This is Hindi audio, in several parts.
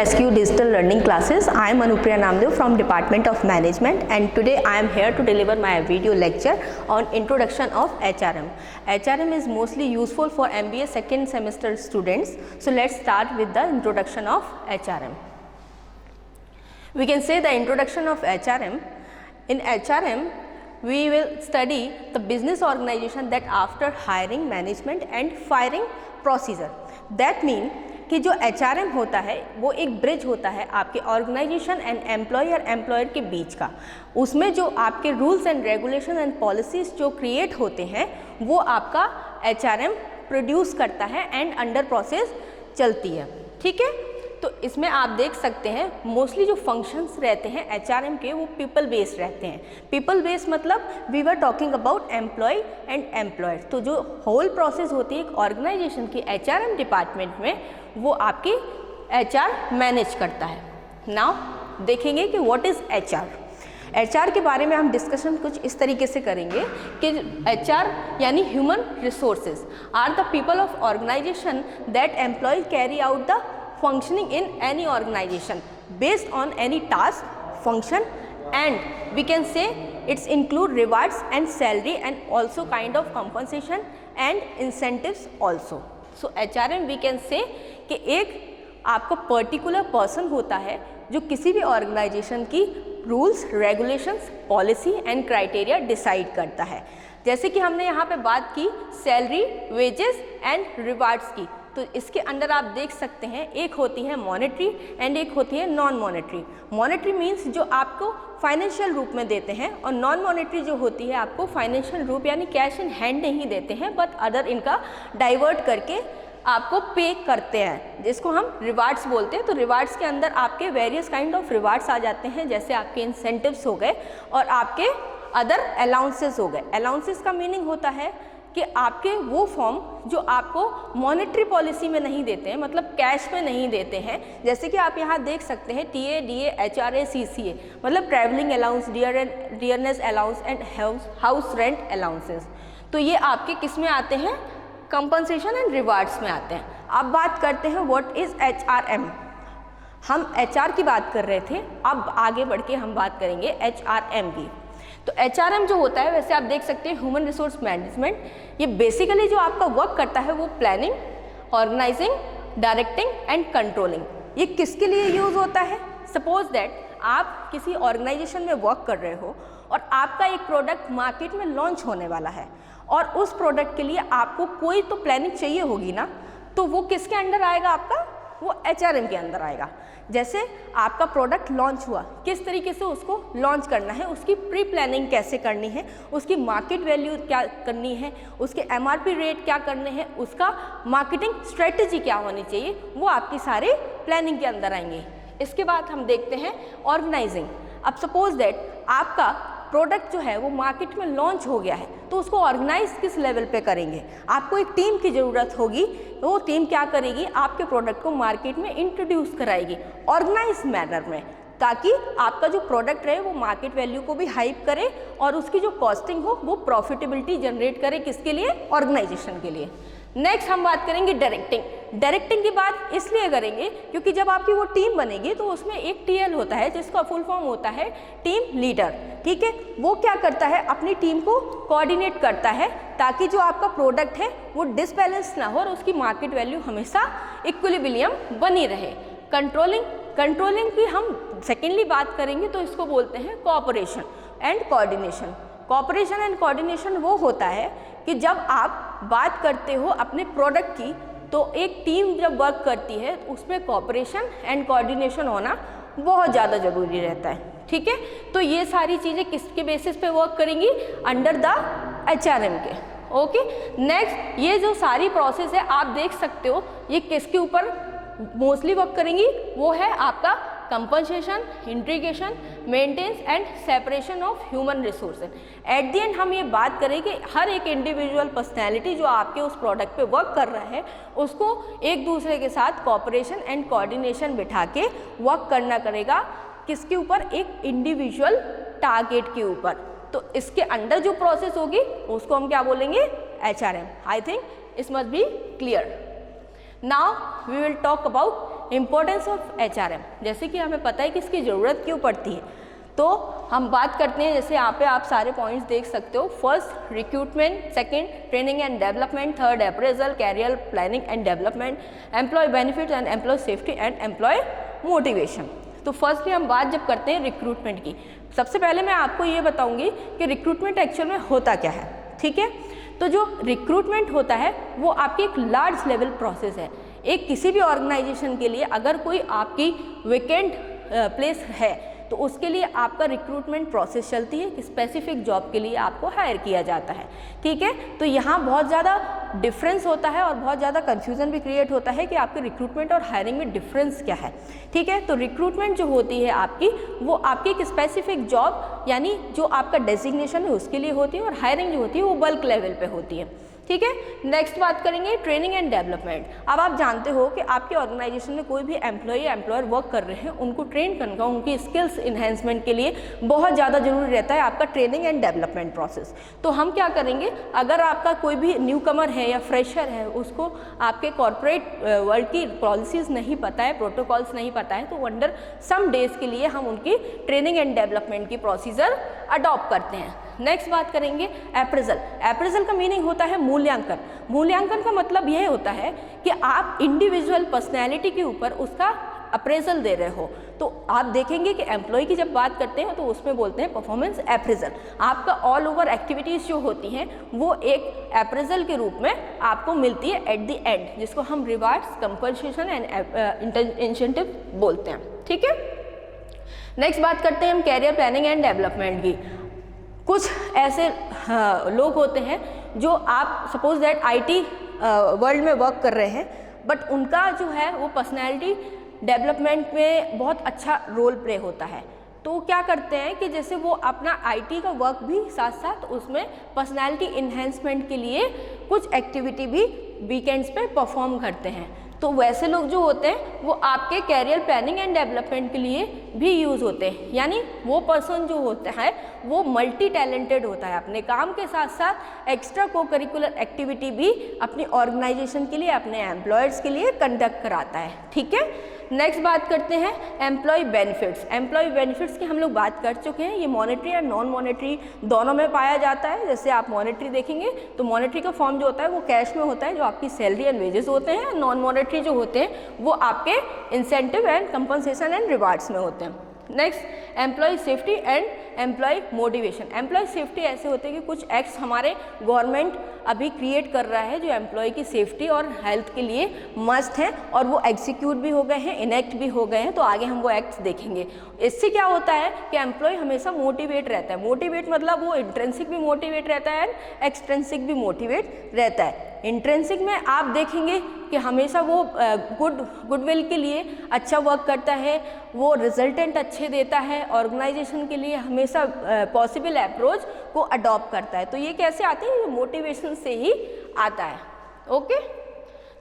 SQ Digital Learning Classes. I am Anupriya Namdev from Department of Management, and today I am here to deliver my video lecture on introduction of HRM. HRM is mostly useful for MBA second semester students. So let's start with the introduction of HRM. We can say the introduction of HRM. In HRM, we will study the business organization that after hiring, management and firing procedure. That mean कि जो HRM होता है वो एक ब्रिज होता है आपके ऑर्गेनाइजेशन एंड एम्प्लॉयर के बीच का। उसमें जो आपके rules and regulation and policies जो क्रिएट होते हैं वो आपका HRM प्रोड्यूस करता है एंड अंडर प्रोसेस चलती है। ठीक है, तो इसमें आप देख सकते हैं मोस्टली जो फंक्शंस रहते हैं HRM के वो पीपल बेस्ड रहते हैं। पीपल बेस्ड मतलब we were talking about employ and employer. तो जो होल प्रोसेस होती है एक ऑर्गेनाइजेशन की HRM डिपार्टमेंट में वो आपकी HR मैनेज करता है। नाउ देखेंगे कि व्हाट इज़ HR। HR के बारे में हम डिस्कशन कुछ इस तरीके से करेंगे कि HR यानी human resources are the people of organization that employ carry out the functioning in any organization based on any task, function, and we can say it's include rewards and salary and also kind of compensation and incentives also. So HRM we can say कि एक आपका पर्टिकुलर पर्सन होता है जो किसी भी ऑर्गेनाइजेशन की rules, regulations, policy and criteria decide करता है। जैसे कि हमने यहाँ पे बात की सैलरी, वेजेस एंड रिवार्ड्स की, तो इसके अंदर आप देख सकते हैं एक होती है मॉनेटरी एंड एक होती है नॉन मॉनेटरी। मॉनेटरी मींस जो आपको फाइनेंशियल रूप में देते हैं और नॉन मॉनेटरी जो होती है आपको फाइनेंशियल रूप यानी कैश इन हैंड नहीं देते हैं बट अदर इनका डाइवर्ट करके आपको पे करते हैं, जिसको हम रिवार्ड्स बोलते हैं। तो रिवार्ड्स के अंदर आपके वेरियस काइंड ऑफ रिवार्ड्स आ जाते हैं, जैसे आपके इंसेंटिव्स हो गए और आपके अदर अलाउंसेस हो गए। अलाउंसेस का मीनिंग होता है कि आपके वो फॉर्म जो आपको मॉनेटरी पॉलिसी में नहीं देते हैं, मतलब कैश में नहीं देते हैं। जैसे कि आप यहाँ देख सकते हैं TA, DA, HRA, CCA मतलब travelling allowance, dearness allowance and house rent allowances. तो ये आपके किस में आते हैं? कंपनसेशन एंड रिवार्ड्स में आते हैं। अब बात करते हैं व्हाट इज़ HRM। हम HR की बात कर रहे थे, अब आगे बढ़ के हम बात करेंगे HRM की। तो HRM जो होता है वैसे आप देख सकते हैं ह्यूमन रिसोर्स मैनेजमेंट, ये बेसिकली जो आपका वर्क करता है वो planning, organizing, directing and controlling. ये किसके लिए यूज़ होता है? सपोज दैट आप किसी ऑर्गेनाइजेशन में वर्क कर रहे हो और आपका एक प्रोडक्ट मार्केट में लॉन्च होने वाला है और उस प्रोडक्ट के लिए आपको कोई तो प्लानिंग चाहिए होगी ना, तो वो किसके अंडर आएगा? आपका वो HRM के अंदर आएगा। जैसे आपका प्रोडक्ट लॉन्च हुआ, किस तरीके से उसको लॉन्च करना है, उसकी प्री प्लानिंग कैसे करनी है, उसकी मार्केट वैल्यू क्या करनी है, उसके MRP रेट क्या करने हैं, उसका मार्केटिंग स्ट्रेटजी क्या होनी चाहिए, वो आपकी सारे प्लानिंग के अंदर आएंगे। इसके बाद हम देखते हैं ऑर्गेनाइजिंग। अब सपोज दैट आपका प्रोडक्ट जो है वो मार्केट में लॉन्च हो गया है, तो उसको ऑर्गेनाइज किस लेवल पे करेंगे? आपको एक टीम की ज़रूरत होगी, तो वो टीम क्या करेगी? आपके प्रोडक्ट को मार्केट में इंट्रोड्यूस कराएगी ऑर्गेनाइज मैनर में, ताकि आपका जो प्रोडक्ट रहे वो मार्केट वैल्यू को भी हाइप करे और उसकी जो कॉस्टिंग हो वो प्रॉफिटेबिलिटी जनरेट करे। किसके लिए? ऑर्गेनाइजेशन के लिए। नेक्स्ट हम बात करेंगे डायरेक्टिंग। डायरेक्टिंग की बात इसलिए करेंगे क्योंकि जब आपकी वो टीम बनेगी तो उसमें एक TL होता है जिसका फुल फॉर्म होता है टीम लीडर। ठीक है, वो क्या करता है? अपनी टीम को कोऑर्डिनेट करता है ताकि जो आपका प्रोडक्ट है वो डिसबैलेंस ना हो और उसकी मार्केट वैल्यू हमेशा इक्विलिब्रियम बनी रहे। कंट्रोलिंग की हम सेकेंडली बात करेंगे तो इसको बोलते हैं cooperation and coordination. Cooperation and coordination वो होता है कि जब आप बात करते हो अपने प्रोडक्ट की, तो एक टीम जब वर्क करती है उसमें कोऑपरेशन एंड कोऑर्डिनेशन होना बहुत ज़्यादा ज़रूरी रहता है। ठीक है, तो ये सारी चीज़ें किसके बेसिस पे वर्क करेंगी? अंडर द HRM के। ओके, नेक्स्ट ये जो सारी प्रोसेस है आप देख सकते हो ये किसके ऊपर मोस्टली वर्क करेंगी? वो है आपका compensation, integration, maintenance and separation of human resources. At the end हम ये बात करें कि हर एक इंडिविजुअल पर्सनैलिटी जो आपके उस प्रोडक्ट पे वर्क कर रहा है उसको एक दूसरे के साथ कोऑपरेशन एंड कोऑर्डिनेशन बिठा के वर्क करना करेगा। किसके ऊपर? एक इंडिविजुअल टारगेट के ऊपर। तो इसके अंडर जो प्रोसेस होगी उसको हम क्या बोलेंगे? HRM। I think it must be clear. Now we will talk about importance of HRM, जैसे कि हमें पता है कि इसकी ज़रूरत क्यों पड़ती है, तो हम बात करते हैं। जैसे यहाँ पे आप सारे पॉइंट्स देख सकते हो। First recruitment, second training and development, third appraisal, career planning and development, employ benefits and employ safety and employ motivation. तो फर्स्टली हम बात जब करते हैं रिक्रूटमेंट की, सबसे पहले मैं आपको ये बताऊंगी कि रिक्रूटमेंट एक्चुअल में होता क्या है, ठीक है। तो जो रिक्रूटमेंट होता है वो आपकी एक लार्ज लेवल प्रोसेस है। एक किसी भी ऑर्गेनाइजेशन के लिए अगर कोई आपकी वैकेंट प्लेस है तो उसके लिए आपका रिक्रूटमेंट प्रोसेस चलती है कि स्पेसिफिक जॉब के लिए आपको हायर किया जाता है, ठीक है। तो यहाँ बहुत ज़्यादा डिफरेंस होता है और बहुत ज़्यादा कन्फ्यूज़न भी क्रिएट होता है कि आपके रिक्रूटमेंट और हायरिंग में डिफरेंस क्या है, ठीक है। तो रिक्रूटमेंट जो होती है आपकी, वो आपकी एक स्पेसिफिक जॉब यानी जो आपका डेजिग्नेशन है उसके लिए होती है, और हायरिंग जो होती है वो बल्क लेवल पे होती है, ठीक है। नेक्स्ट बात करेंगे ट्रेनिंग एंड डेवलपमेंट। अब आप जानते हो कि आपके ऑर्गेनाइजेशन में कोई भी एम्प्लॉय या एम्प्लॉयर वर्क कर रहे हैं, उनको ट्रेन करना, उनकी स्किल्स इन्हेंसमेंट के लिए बहुत ज़्यादा जरूरी रहता है आपका ट्रेनिंग एंड डेवलपमेंट प्रोसेस। तो हम क्या करेंगे, अगर आपका कोई भी न्यू कमर है या फ्रेशर है, उसको आपके कॉर्पोरेट वर्ल्ड की पॉलिसीज़ नहीं पता है, प्रोटोकॉल्स नहीं पता है, तो अंडर सम डेज के लिए हम उनकी ट्रेनिंग एंड डेवलपमेंट की प्रोसीजर अडॉप्ट करते हैं। नेक्स्ट बात करेंगे अप्रेजल। अप्रेजल का मीनिंग होता है मूल्यांकन। मूल्यांकन का मतलब यह होता है कि आप इंडिविजुअल पर्सनैलिटी के ऊपर उसका अप्रेजल दे रहे हो। तो आप देखेंगे कि एम्प्लॉय की जब बात करते हैं तो उसमें बोलते हैं परफॉर्मेंस अप्रेजल। आपका ऑल ओवर एक्टिविटीज़ जो होती हैं वो एक अप्रेजल के रूप में आपको मिलती है एट द एंड, जिसको हम रिवार्ड्स, कंपनसेशन एंड इंसेंटिव बोलते हैं, ठीक है। नेक्स्ट बात करते हैं हम कैरियर प्लानिंग एंड डेवलपमेंट की। कुछ ऐसे लोग होते हैं जो आप सपोज दैट IT वर्ल्ड में वर्क कर रहे हैं, बट उनका जो है वो पर्सनैलिटी डेवलपमेंट में बहुत अच्छा रोल प्ले होता है। तो क्या करते हैं कि जैसे वो अपना IT का वर्क भी साथ साथ उसमें पर्सनैलिटी इन्हेंसमेंट के लिए कुछ एक्टिविटी भी वीकेंड्स पे परफॉर्म करते हैं। तो वैसे लोग जो होते हैं वो आपके कैरियर प्लानिंग एंड डेवलपमेंट के लिए भी यूज़ होते हैं। यानी वो पर्सन जो होता है वो मल्टी टैलेंटेड होता है, अपने काम के साथ साथ एक्स्ट्रा को करिकुलर एक्टिविटी भी अपनी ऑर्गेनाइजेशन के लिए, अपने एम्प्लॉयर्स के लिए कंडक्ट कराता है, ठीक है। नेक्स्ट बात करते हैं एम्प्लॉय बेनिफिट्स। एम्प्लॉय बेनिफिट्स की हम लोग बात कर चुके हैं। ये मॉनेटरी और नॉन मॉनेटरी दोनों में पाया जाता है। जैसे आप मॉनेटरी देखेंगे तो मॉनेटरी का फॉर्म जो होता है वो कैश में होता है, जो आपकी सैलरी एंड वेजेस होते हैं। नॉन मॉनेटरी जो होते हैं वो आपके incentive and compensation and rewards में होते हैं। Next employ safety and employ motivation. Employ safety ऐसे होते हैं कि कुछ एक्ट्स हमारे गवर्नमेंट अभी क्रिएट कर रहा है जो एम्प्लॉय की सेफ्टी और हेल्थ के लिए मस्ट हैं, और वो एग्जीक्यूट भी हो गए हैं, इनेक्ट भी हो गए हैं। तो आगे हम वो एक्ट्स देखेंगे। इससे क्या होता है कि एम्प्लॉय हमेशा मोटिवेट रहता है। मोटिवेट मतलब वो इंट्रेंसिक भी मोटिवेट रहता है एंड एक्सट्रेंसिक भी मोटिवेट रहता है। इंट्रेंसिक में आप देखेंगे कि हमेशा वो गुडविल के लिए अच्छा वर्क करता है, वो रिजल्टेंट अच्छे देता है, ऑर्गेनाइजेशन के लिए हमेशा पॉसिबल अप्रोच को अडॉप्ट करता है। तो ये कैसे आते हैं, ये मोटिवेशन से ही आता है, okay.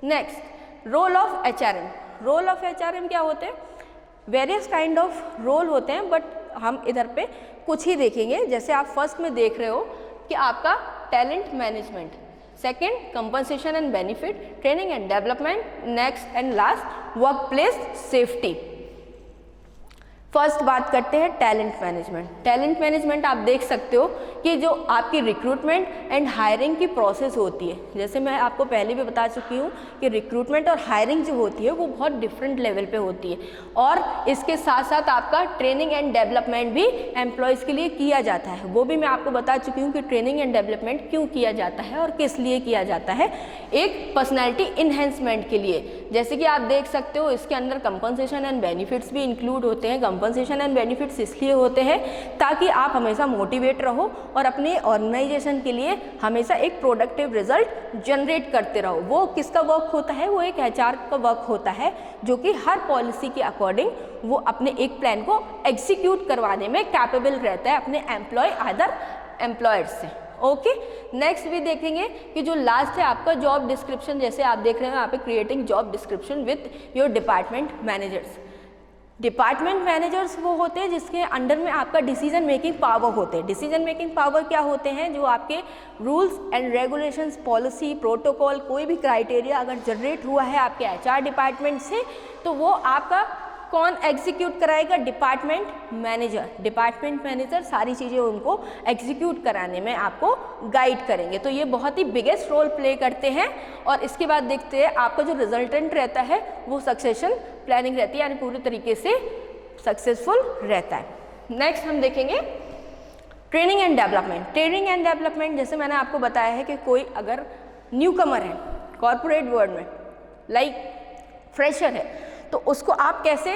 Next role of HRM। Role of HRM क्या होते हैं, वेरियस काइंड ऑफ रोल होते हैं, बट हम इधर पे कुछ ही देखेंगे। जैसे आप फर्स्ट में देख रहे हो कि आपका talent management, second compensation and benefit, training and development, next and last work place safety. First बात करते हैं टैलेंट मैनेजमेंट। टैलेंट मैनेजमेंट आप देख सकते हो कि जो आपकी रिक्रूटमेंट एंड हायरिंग की प्रोसेस होती है, जैसे मैं आपको पहले भी बता चुकी हूँ कि रिक्रूटमेंट और हायरिंग जो होती है वो बहुत डिफरेंट लेवल पे होती है, और इसके साथ साथ आपका ट्रेनिंग एंड डेवलपमेंट भी एम्प्लॉयज़ के लिए किया जाता है। वो भी मैं आपको बता चुकी हूँ कि ट्रेनिंग एंड डेवलपमेंट क्यों किया जाता है और किस लिए किया जाता है। एक पर्सनैलिटी इन्हेंसमेंट के लिए, जैसे कि आप देख सकते हो इसके अंदर कंपनसेशन एंड बेनिफिट्स भी इंक्लूड होते हैं। कंपनसेशन एंड बेनिफिट्स इसलिए होते हैं ताकि आप हमेशा मोटिवेट रहो और अपने ऑर्गेनाइजेशन के लिए हमेशा एक प्रोडक्टिव रिजल्ट जनरेट करते रहो। वो किसका वर्क होता है, वो एक HR का वर्क होता है, जो कि हर पॉलिसी के अकॉर्डिंग वो अपने एक प्लान को एग्जीक्यूट करवाने में कैपेबल रहता है अपने एम्प्लॉय अदर एम्प्लॉयर्स से, ओके। नेक्स्ट भी देखेंगे कि जो लास्ट है आपका जॉब डिस्क्रिप्शन। जैसे आप देख रहे हैं यहाँ पे creating job description with your department managers. Department managers वो होते हैं जिसके अंडर में आपका डिसीजन मेकिंग पावर होते हैं। डिसीजन मेकिंग पावर क्या होते हैं, जो आपके rules and regulations, policy, protocol, कोई भी क्राइटेरिया अगर जनरेट हुआ है आपके एचआर डिपार्टमेंट से, तो वो आपका कौन एग्जीक्यूट कराएगा, डिपार्टमेंट मैनेजर। डिपार्टमेंट मैनेजर सारी चीज़ें उनको एग्जीक्यूट कराने में आपको गाइड करेंगे। तो ये बहुत ही बिगेस्ट रोल प्ले करते हैं। और इसके बाद देखते हैं आपका जो रिजल्टेंट रहता है वो सक्सेशन प्लानिंग रहती है, यानी पूरी तरीके से सक्सेसफुल रहता है। नेक्स्ट हम देखेंगे training and development. Training and development जैसे मैंने आपको बताया है कि कोई अगर न्यू कमर है कॉर्पोरेट वर्ल्ड में, लाइक फ्रेशर है, तो उसको आप कैसे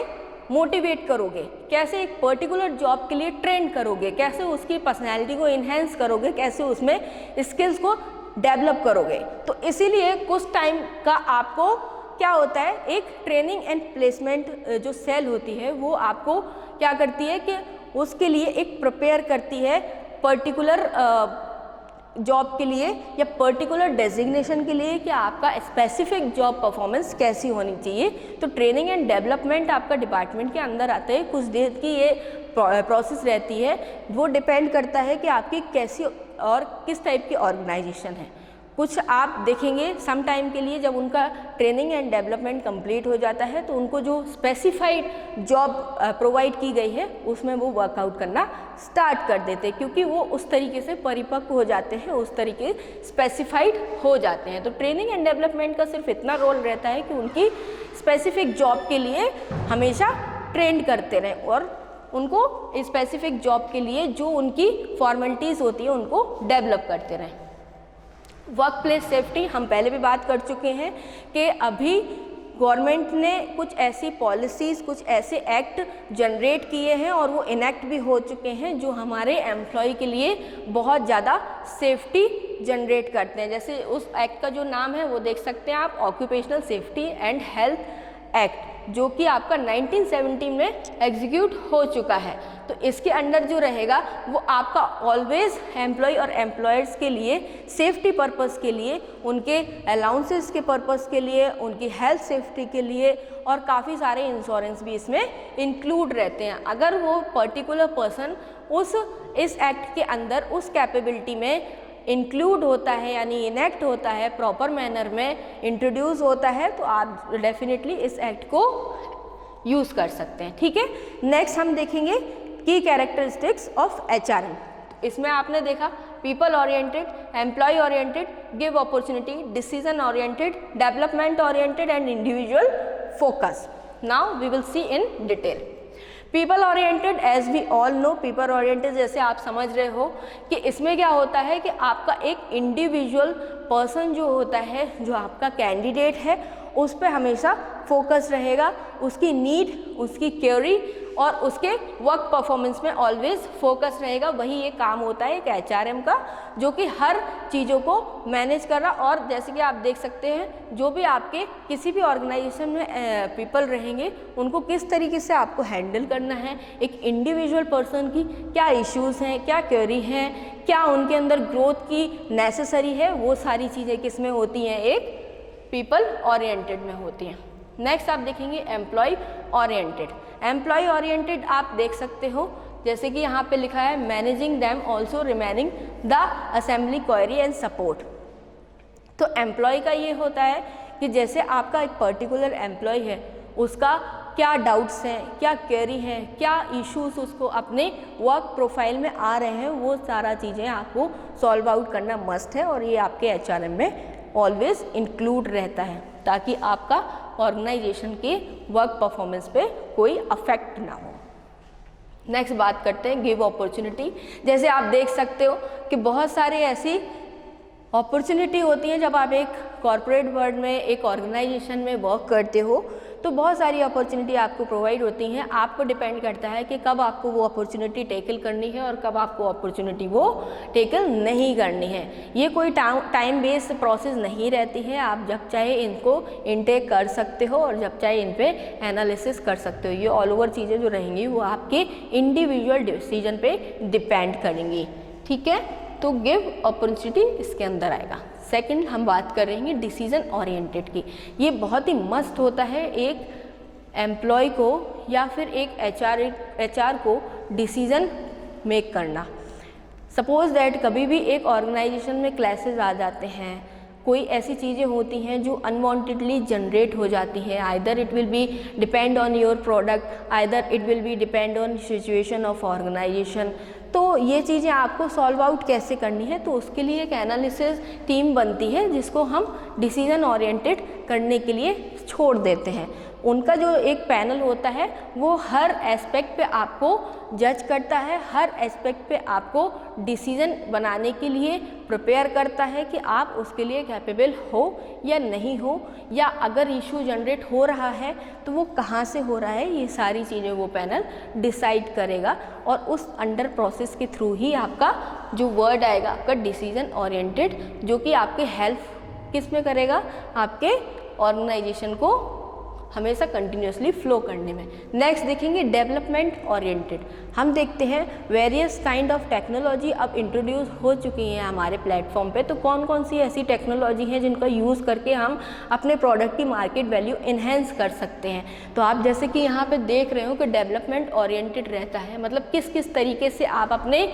मोटिवेट करोगे, कैसे एक पर्टिकुलर जॉब के लिए ट्रेन करोगे, कैसे उसकी पर्सनैलिटी को इन्हेंस करोगे, कैसे उसमें स्किल्स को डेवलप करोगे। तो इसीलिए कुछ टाइम का आपको क्या होता है, एक ट्रेनिंग एंड प्लेसमेंट जो सेल होती है वो आपको क्या करती है कि उसके लिए एक प्रिपेयर करती है पर्टिकुलर जॉब के लिए या पर्टिकुलर डेजिग्नेशन के लिए कि आपका स्पेसिफिक जॉब परफॉर्मेंस कैसी होनी चाहिए। तो ट्रेनिंग एंड डेवलपमेंट आपका डिपार्टमेंट के अंदर आते हैं। कुछ देर की ये प्रोसेस रहती है, वो डिपेंड करता है कि आपकी कैसी और किस टाइप की ऑर्गेनाइजेशन है। कुछ आप देखेंगे सम टाइम के लिए जब उनका ट्रेनिंग एंड डेवलपमेंट कंप्लीट हो जाता है तो उनको जो स्पेसिफाइड जॉब प्रोवाइड की गई है उसमें वो वर्कआउट करना स्टार्ट कर देते हैं, क्योंकि वो उस तरीके से परिपक्व हो जाते हैं, उस तरीके स्पेसिफाइड हो जाते हैं। तो ट्रेनिंग एंड डेवलपमेंट का सिर्फ इतना रोल रहता है कि उनकी स्पेसिफिक जॉब के लिए हमेशा ट्रेन करते रहें और उनको स्पेसिफिक जॉब के लिए जो उनकी फॉर्मेलिटीज़ होती है उनको डेवलप करते रहें। वर्क प्लेस सेफ्टी हम पहले भी बात कर चुके हैं कि अभी गवर्नमेंट ने कुछ ऐसी पॉलिसीज़, कुछ ऐसे एक्ट जनरेट किए हैं और वो इनेक्ट भी हो चुके हैं जो हमारे एम्प्लॉय के लिए बहुत ज़्यादा सेफ्टी जनरेट करते हैं। जैसे उस एक्ट का जो नाम है वो देख सकते हैं आप, occupational safety and health act, जो कि आपका 1970 में एग्जीक्यूट हो चुका है। तो इसके अंडर जो रहेगा वो आपका ऑलवेज एम्प्लॉय और एम्प्लॉयर्स के लिए सेफ्टी पर्पस के लिए, उनके अलाउंसेस के पर्पस के लिए, उनकी हेल्थ सेफ्टी के लिए और काफ़ी सारे इंश्योरेंस भी इसमें इंक्लूड रहते हैं। अगर वो पर्टिकुलर पर्सन इस एक्ट के अंदर उस कैपेबिलिटी में इंक्लूड होता है यानी इनेक्ट होता है, प्रॉपर मैनर में इंट्रोड्यूस होता है, तो आप डेफिनेटली इस एक्ट को यूज़ कर सकते हैं। ठीक है, नेक्स्ट हम देखेंगे की कैरेक्टरिस्टिक्स ऑफ एचआरएम। इसमें आपने देखा people oriented, employ oriented, give opportunity, decision oriented, development oriented and individual focus. Now we will see in detail. People oriented, as we all know, people oriented जैसे आप समझ रहे हो कि इसमें क्या होता है कि आपका एक इंडिविजुअल पर्सन जो होता है, जो आपका कैंडिडेट है, उस पर हमेशा फोकस रहेगा, उसकी नीड, उसकी क्वेरी और उसके वर्क परफॉर्मेंस में ऑलवेज फोकस रहेगा। वही ये काम होता है एक एचआरएम का, जो कि हर चीज़ों को मैनेज कर रहा। और जैसे कि आप देख सकते हैं जो भी आपके किसी भी ऑर्गेनाइजेशन में पीपल रहेंगे उनको किस तरीके से आपको हैंडल करना है, एक इंडिविजुअल पर्सन की क्या इश्यूज़ हैं, क्या क्वेरी हैं, क्या उनके अंदर ग्रोथ की नेसेसरी है, वो सारी चीज़ें किस में होती हैं, एक पीपल ओरिएंटेड में होती हैं। नेक्स्ट आप देखेंगे एम्प्लॉय ओरिएंटेड। एम्प्लॉय ओरिएंटेड आप देख सकते हो जैसे कि यहाँ पे लिखा है managing them also remaining the assembly query and support. तो एम्प्लॉय का ये होता है कि जैसे आपका एक पर्टिकुलर एम्प्लॉय है, उसका क्या डाउट्स हैं, क्या क्वेरी हैं, क्या इश्यूज उसको अपने वर्क प्रोफाइल में आ रहे हैं, वो सारा चीज़ें आपको सॉल्व आउट करना मस्ट है और ये आपके एचआरएम में ऑलवेज इंक्लूड रहता है ताकि आपका ऑर्गेनाइजेशन के वर्क परफॉर्मेंस पे कोई अफेक्ट ना हो। नेक्स्ट बात करते हैं गिव अपॉर्चुनिटी। जैसे आप देख सकते हो कि बहुत सारे ऐसी अपॉर्चुनिटी होती हैं जब आप एक कॉर्पोरेट वर्ल्ड में, एक ऑर्गेनाइजेशन में वर्क करते हो, तो बहुत सारी अपॉर्चुनिटी आपको प्रोवाइड होती हैं। आपको डिपेंड करता है कि कब आपको वो अपॉर्चुनिटी टेकल करनी है और कब आपको अपॉर्चुनिटी वो टेकल नहीं करनी है। ये कोई टाइम बेस्ड प्रोसेस नहीं रहती है। आप जब चाहे इनको इनटेक कर सकते हो और जब चाहे इन पे एनालिसिस कर सकते हो। ये ऑल ओवर चीज़ें जो रहेंगी वो आपके इंडिविजुअल डिसीजन पे डिपेंड करेंगी। ठीक है, तो गिव अपॉर्चुनिटी इसके अंदर आएगा। सेकंड हम बात कर रहे हैं डिसीजन ओरिएंटेड की। ये बहुत ही मस्त होता है एक एम्प्लॉय को या फिर एक एचआर को डिसीज़न मेक करना। सपोज दैट कभी भी एक ऑर्गेनाइजेशन में क्लैशेस आ जाते हैं, कोई ऐसी चीज़ें होती हैं जो अनवांटेडली जनरेट हो जाती हैं, either it will be depend on your product, either it will be depend on situation of organization. तो ये चीज़ें आपको सॉल्व आउट कैसे करनी है, तो उसके लिए एक एनालिसिस टीम बनती है जिसको हम डिसीजन ओरिएंटेड करने के लिए छोड़ देते हैं। उनका जो एक पैनल होता है वो हर एस्पेक्ट पे आपको जज करता है, हर एस्पेक्ट पे आपको डिसीजन बनाने के लिए प्रिपेयर करता है कि आप उसके लिए कैपेबल हो या नहीं हो, या अगर इशू जनरेट हो रहा है तो वो कहाँ से हो रहा है, ये सारी चीज़ें वो पैनल डिसाइड करेगा। और उस अंडर प्रोसेस के थ्रू ही आपका जो वर्ड आएगा आपका डिसीजन ओरिएंटेड, जो कि आपके हेल्प किस में करेगा, आपके ऑर्गेनाइजेशन को हमेशा कंटिन्यूसली फ्लो करने में। नेक्स्ट देखेंगे डेवलपमेंट ओरिएंटेड। हम देखते हैं वेरियस काइंड ऑफ टेक्नोलॉजी अब इंट्रोड्यूस हो चुकी हैं हमारे प्लेटफॉर्म पे। तो कौन कौन सी ऐसी टेक्नोलॉजी हैं जिनका यूज़ करके हम अपने प्रोडक्ट की मार्केट वैल्यू इन्हेंस कर सकते हैं। तो आप जैसे कि यहाँ पे देख रहे हो कि डेवलपमेंट ओरिएंटेड रहता है, मतलब किस किस तरीके से आप अपने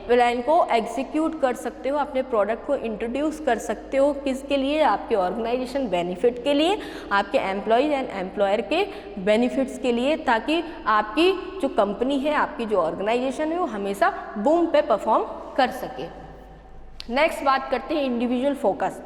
प्लान को एग्जीक्यूट कर सकते हो, अपने प्रोडक्ट को इंट्रोड्यूस कर सकते हो, किसके लिए, आपके ऑर्गेनाइजेशन बेनिफिट के लिए, आपके एम्प्लॉयज़ एंड एम्प्लॉयर के बेनिफिट्स के लिए, ताकि आपकी जो कंपनी है, आपकी जो ऑर्गेनाइजेशन है वो हमेशा बूम पे परफॉर्म कर सके। नेक्स्ट बात करते हैं इंडिविजुअल फोकस।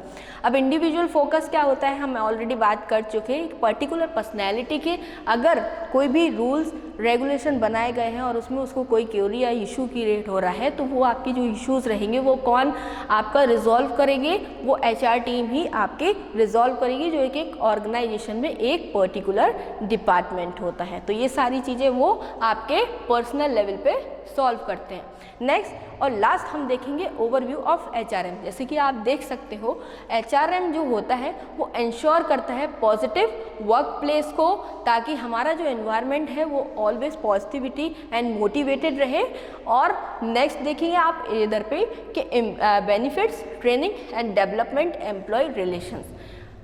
अब इंडिविजुअल फोकस क्या होता है, हम ऑलरेडी बात कर चुके हैं। एक पर्टिकुलर पर्सनैलिटी के अगर कोई भी रूल्स रेगुलेशन बनाए गए हैं और उसमें उसको कोई क्वेरी या इशू क्रिएट हो रहा है, तो वो आपकी जो इश्यूज़ रहेंगे वो कौन आपका रिजॉल्व करेंगे, वो एचआर टीम ही आपके रिजॉल्व करेगी, जो एक ऑर्गेनाइजेशन में एक पर्टिकुलर डिपार्टमेंट होता है। तो ये सारी चीज़ें वो आपके पर्सनल लेवल पे सॉल्व करते हैं। नेक्स्ट और लास्ट हम देखेंगे ओवरव्यू ऑफ एचआरएम। जैसे कि आप देख सकते हो एचआरएम जो होता है वो इंश्योर करता है पॉजिटिव वर्क प्लेस को, ताकि हमारा जो एनवायरनमेंट है वो ऑलवेज पॉजिटिविटी एंड मोटिवेटेड रहे। और नेक्स्ट देखेंगे आप इधर पे कि benefits, training and development, employ relations.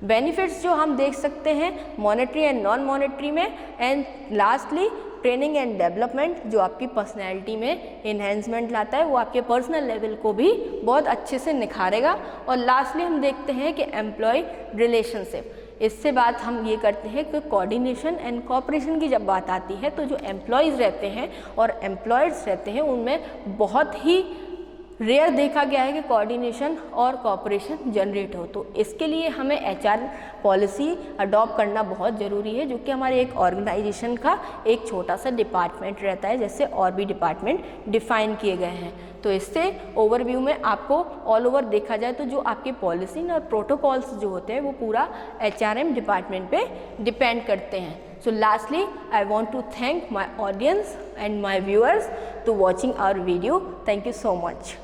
Benefits जो हम देख सकते हैं मॉनेटरी एंड नॉन मॉनेटरी में, and lastly training and development जो आपकी पर्सनैलिटी में इन्हेंसमेंट लाता है, वो आपके पर्सनल लेवल को भी बहुत अच्छे से निखारेगा। और लास्टली हम देखते हैं कि एम्प्लॉय रिलेशनशिप। इससे बात हम ये करते हैं कि कोऑर्डिनेशन एंड कोऑपरेशन की जब बात आती है तो जो एम्प्लॉयज़ रहते हैं और एम्प्लॉयर्स रहते हैं उनमें बहुत ही रेयर देखा गया है कि कोऑर्डिनेशन और कोऑपरेशन जनरेट हो। तो इसके लिए हमें एचआर पॉलिसी अडॉप्ट करना बहुत ज़रूरी है, जो कि हमारे एक ऑर्गेनाइजेशन का एक छोटा सा डिपार्टमेंट रहता है, जैसे और भी डिपार्टमेंट डिफाइन किए गए हैं। तो इससे ओवरव्यू में आपको ऑल ओवर देखा जाए तो जो आपके पॉलिसी और प्रोटोकॉल्स जो होते हैं वो पूरा एचआरएम डिपार्टमेंट पे डिपेंड करते हैं। So lastly, I want to thank my audience and my viewers to watching our video. Thank you so much.